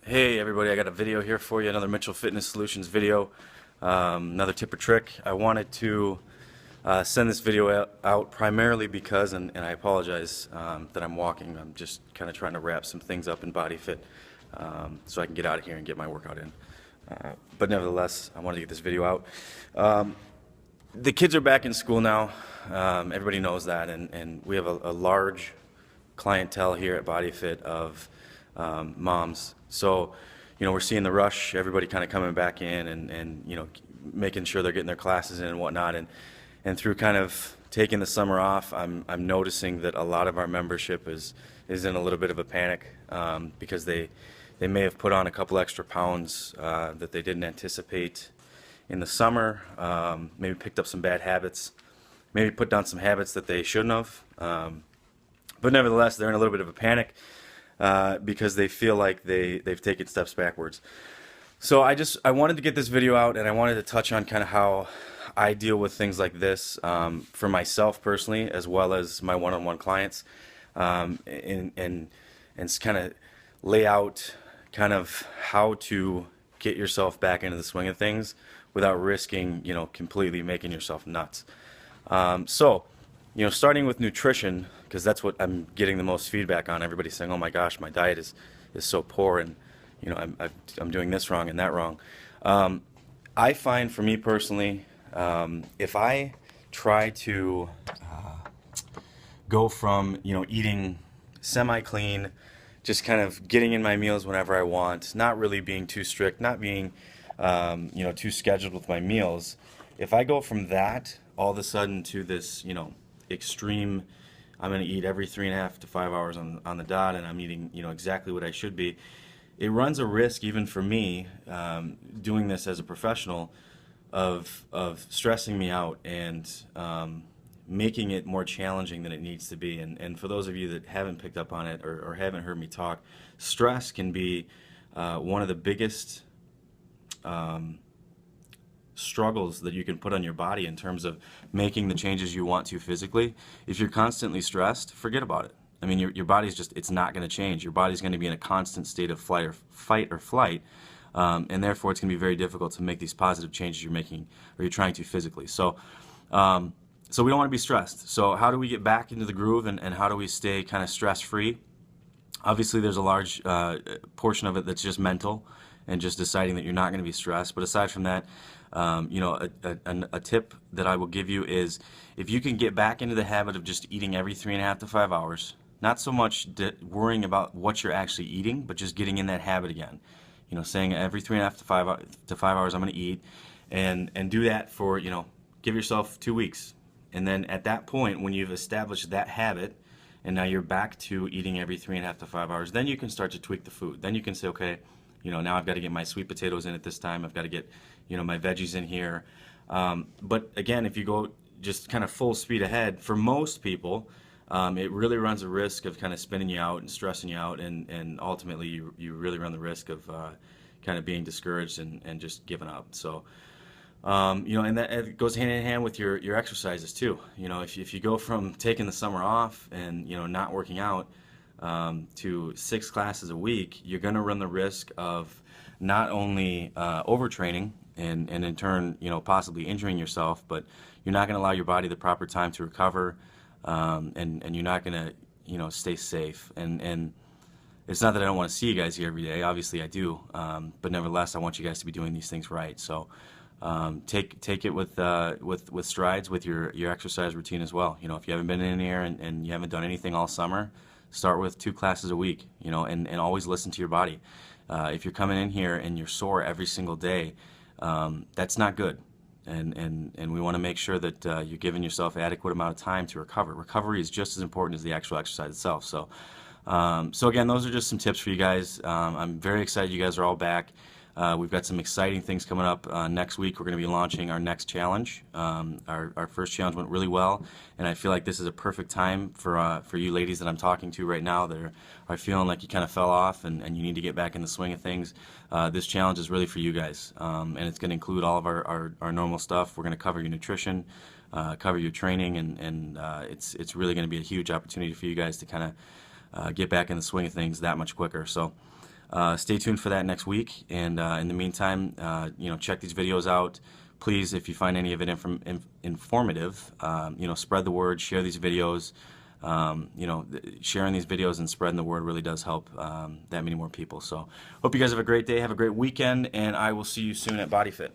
Hey everybody, I got a video here for you, another Mitchell Fitness Solutions video, another tip or trick. I wanted to send this video out primarily because, and I apologize that I'm walking, I'm just kind of trying to wrap some things up in Body Fit so I can get out of here and get my workout in. But nevertheless, I wanted to get this video out. The kids are back in school now, everybody knows that, and we have a large clientele here at Body Fit of moms. So, we're seeing the rush, everybody kind of coming back in and making sure they're getting their classes in and whatnot. And through kind of taking the summer off, I'm noticing that a lot of our membership is in a little bit of a panic because they may have put on a couple extra pounds that they didn't anticipate in the summer, maybe picked up some bad habits, maybe put down some habits that they shouldn't have. But nevertheless, they're in a little bit of a panic because they feel like they've taken steps backwards. So I wanted to get this video out, and I wanted to touch on kind of how I deal with things like this for myself personally, as well as my one-on-one clients, and kind of lay out kind of how to get yourself back into the swing of things without risking, completely making yourself nuts. Starting with nutrition, because that's what I'm getting the most feedback on. Everybody's saying, "Oh my gosh, my diet is so poor, and I'm doing this wrong and that wrong." I find, for me personally, if I try to go from eating semi-clean, just kind of getting in my meals whenever I want, not really being too strict, not being too scheduled with my meals. If I go from that all of a sudden to this extreme, I'm going to eat every 3.5 to 5 hours on the dot, and I'm eating exactly what I should be, it runs a risk, even for me, doing this as a professional, of stressing me out and making it more challenging than it needs to be. And for those of you that haven't picked up on it or haven't heard me talk, stress can be one of the biggest struggles that you can put on your body in terms of making the changes you want to physically. If you're constantly stressed, forget about it. I mean, your body's just, it's not going to change. Your body's going to be in a constant state of fight or flight, and therefore it's going to be very difficult to make these positive changes you're making or you're trying to physically. So we don't want to be stressed. So how do we get back into the groove, and how do we stay kind of stress-free? Obviously, there's a large portion of it that's just mental and just deciding that you're not going to be stressed. But aside from that, a tip that I will give you is, if you can get back into the habit of just eating every 3.5 to 5 hours, not so much worrying about what you're actually eating, but just getting in that habit again. Saying every 3.5 to 5 hours I'm going to eat, and do that for, give yourself 2 weeks. And then at that point, when you've established that habit, and now you're back to eating every 3.5 to 5 hours, then you can start to tweak the food. Then you can say, okay, now I've got to get my sweet potatoes in at this time. I've got to get, my veggies in here. But again, if you go just kind of full speed ahead, for most people, it really runs a risk of kind of spinning you out and stressing you out, and ultimately you really run the risk of kind of being discouraged and just giving up. So, and that it goes hand in hand with your exercises too. If you go from taking the summer off and not working out to 6 classes a week, you're going to run the risk of not only overtraining and in turn possibly injuring yourself, but you're not going to allow your body the proper time to recover, and you're not going to stay safe. And it's not that I don't want to see you guys here every day. Obviously I do, but nevertheless I want you guys to be doing these things right. So take it with strides with your exercise routine as well. If you haven't been in here and you haven't done anything all summer, start with 2 classes a week, and always listen to your body. If you're coming in here and you're sore every single day, that's not good. And we want to make sure that you're giving yourself adequate amount of time to recover. Recovery is just as important as the actual exercise itself. So again, those are just some tips for you guys. I'm very excited you guys are all back. We've got some exciting things coming up. Next week we're going to be launching our next challenge. Our first challenge went really well, and I feel like this is a perfect time for you ladies that I'm talking to right now that are feeling like you kind of fell off and you need to get back in the swing of things. This challenge is really for you guys, and it's going to include all of our normal stuff. We're going to cover your nutrition, cover your training, and it's really going to be a huge opportunity for you guys to kind of get back in the swing of things that much quicker. So stay tuned for that next week. And in the meantime, check these videos out. Please, if you find any of it informative, spread the word, share these videos. Sharing these videos and spreading the word really does help that many more people. So hope you guys have a great day, have a great weekend, and I will see you soon at BodyFit.